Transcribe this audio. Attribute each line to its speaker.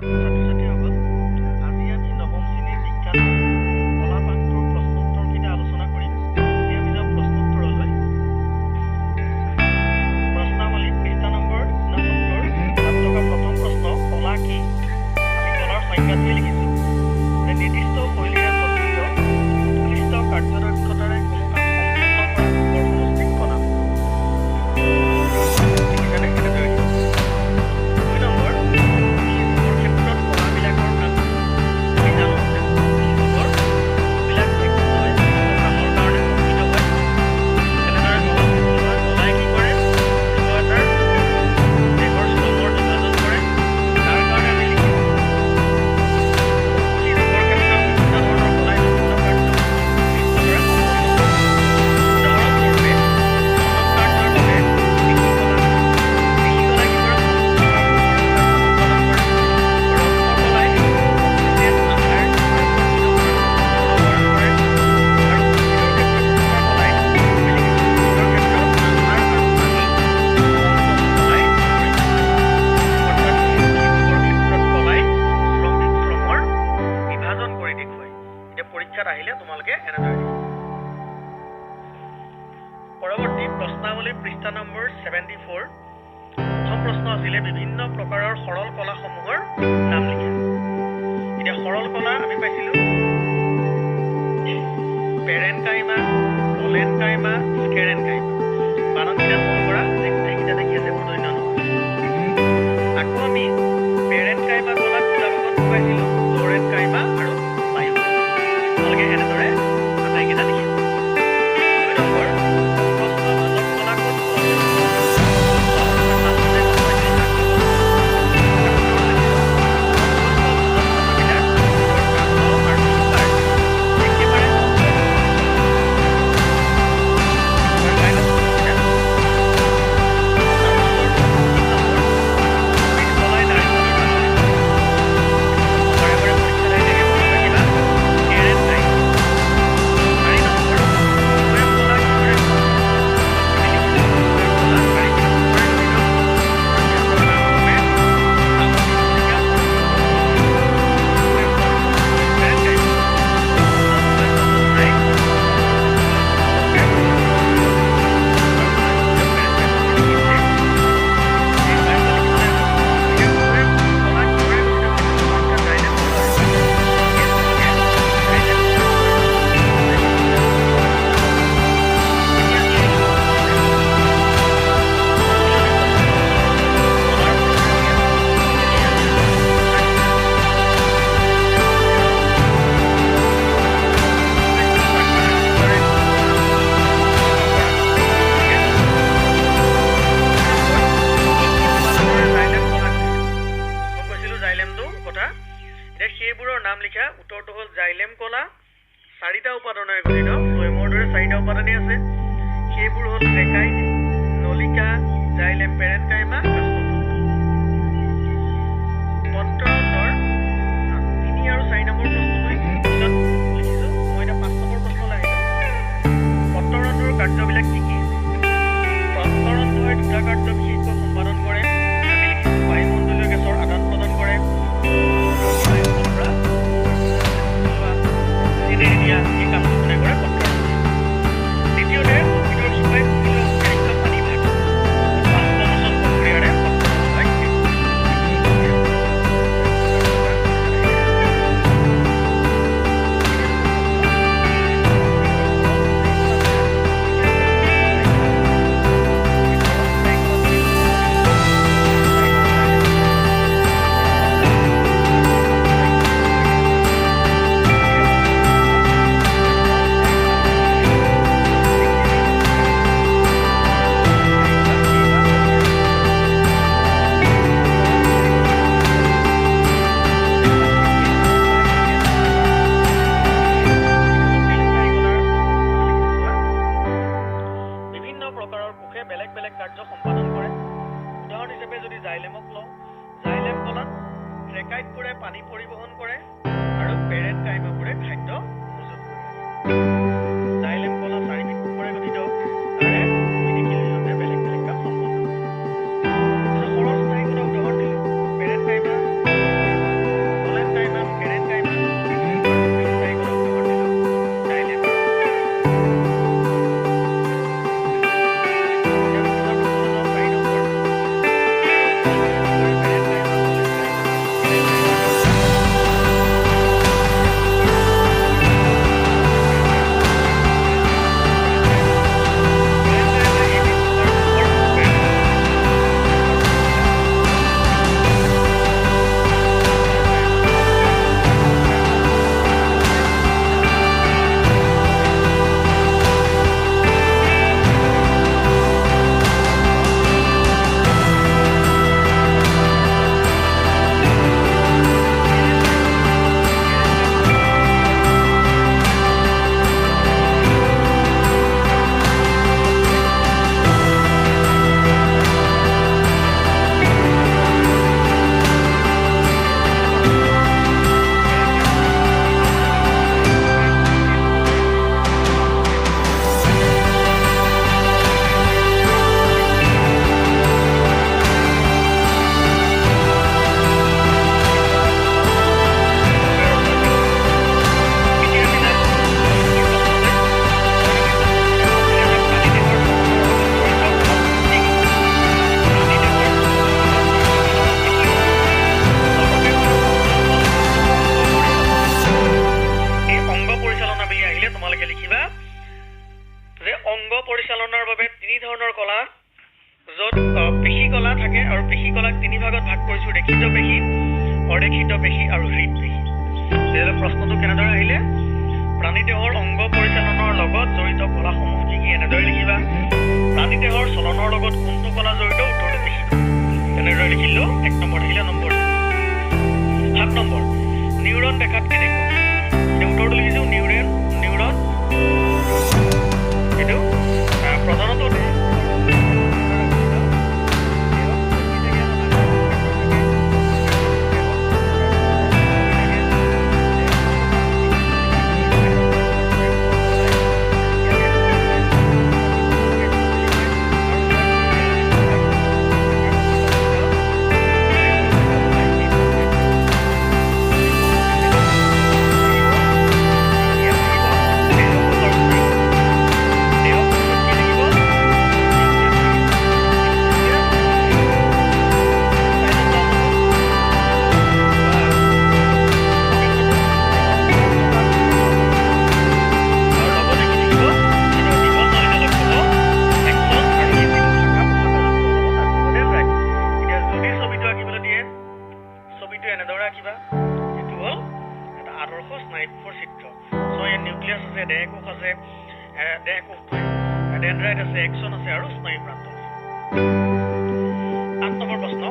Speaker 1: ছাত্ৰ-ছাত্ৰীসকল, আজি আমি নৱম শ্ৰেণীৰ বিজ্ঞান কলা পাঠটোৰ প্ৰশ্নোত্তৰকেইটা আলোচনা কৰিম। এতিয়া আমি যাম প্ৰশ্নোত্তৰলৈ। প্ৰশ্নাৱলী পৃষ্ঠা নম্বৰ 69, তাত থকা প্ৰথম প্ৰশ্ন, কলা কি? আমি কলাৰ সংজ্ঞাটোৱে লিখিছোঁ যে নিৰ্দিষ্ট শৈলীৰে প্ৰস্তুত উৎকৃষ্ট কাৰ্যদক্ষতাৰে কোনো কাম সম্পূৰ্ণ কৰা লোকৰ সমষ্টিক কলা। পৰৱৰ্তী প্ৰশ্নাৱলী পৃষ্ঠা নম্বৰ 74, প্ৰথম প্ৰশ্ন আছিলে বিভিন্ন প্ৰকাৰৰ সৰল কলাসমূহৰ নাম লিখা। এতিয়া সৰল কলা আমি পাইছিলো পেৰেনকাইমা, পলেনকাইমা, স্কেৰেনকাইমা। বানানকেইটা মন কৰা, গোটেইকেইটা দেখি আছে প্ৰদন্য নহয়। আকৌ আমি পেৰেনকাইমা কলা দুটা ভাগত পাইছিলো, লৰেনকাইমা আৰু বায়ু। তোমালোকে এনেদৰে আটাইকেইটা লিখিব। সেইবোৰৰ নাম লিখা। উত্তৰটো হ'ল জাইলেম কলা। 4টা উপাদানেৰে গঠিত, ফ্লোয়েমৰ দৰে 4টা উপাদানেই আছে। সেইবোৰ হ'ল ট্ৰেকাইট, নলিকা, জাইলেম পেৰেনকাইমা, পত্ৰৰন্ধ্ৰৰ 3 আৰু 4 নম্বৰ প্ৰশ্ন মই পিছত লিখিছোঁ। মই এতিয়া 5 নম্বৰ প্ৰশ্নলৈ আহিলোঁ। পত্ৰৰন্ধ্ৰৰ কাৰ্যবিলাক কি কি? পত্ৰৰন্ধ্ৰই 2টা কাৰ্য বিশেষকৈ সম্পাদন কৰে। আমি লিখিছোঁ বায়ুমণ্ডলীয় গেছৰ আদান প্ৰদান কৰে, এই কামটো কোনে কৰে? পত্ৰৰন্ধ্ৰই। দ্বিতীয়তে উদ্ভিদৰ শিপাই অতিৰিক্ত পানী ভাগ বাষ্পমোচন প্ৰক্ৰিয়াৰে পত্ৰৰন্ধ্ৰই ট্ৰেকাইটবোৰে পানী পৰিবহন কৰে আৰু পেৰেনকাইমাবোৰে খাদ্য মজুত কৰে। জাইলেম কলা 4 বিভাগৰে গঠিত, তাৰে বিদেশীৰ সৈতে বেলেগ বেলেগ কাম সম্পন্ন কৰে। সৰল স্নায়ু কলা উদাহৰণ দিলোঁ, পেৰেনকাইমা লিখিত পেশী আৰু হৃদপেশী। তেতিয়াহ'লে প্ৰশ্নটো কেনেদৰে আহিলে? প্ৰাণী দেহৰ অংগ পৰিচালনাৰ লগত জড়িত কলাসমূহ কি কি? এনেদৰে লিখিবা। প্ৰাণী দেহৰ চলনৰ লগত কোনটো কলা জড়িত? উত্তৰটো পেশী। তেনেদৰে লিখিলো। 1 নম্বৰ থাকিলে নম্বৰ। 7 নম্বৰ, নিউৰন দেখাত কেনেকুৱা? এতিয়া উত্তৰটো লিখিছো নিউৰন এইটো প্ৰধানতঃ এনেদৰে আঁকিবা। এইটো হ'ল এটা আদৰ্শ স্নায়ুকোষৰ চিত্ৰ। নিউক্লিয়াছ আছে, দেহ কোষ আছে, দেহ কোষটো ডেনড্ৰাইট আছে, এক্সন আছে আৰু স্নায়ু প্ৰান্ত আছে। 8 নম্বৰ প্ৰশ্ন,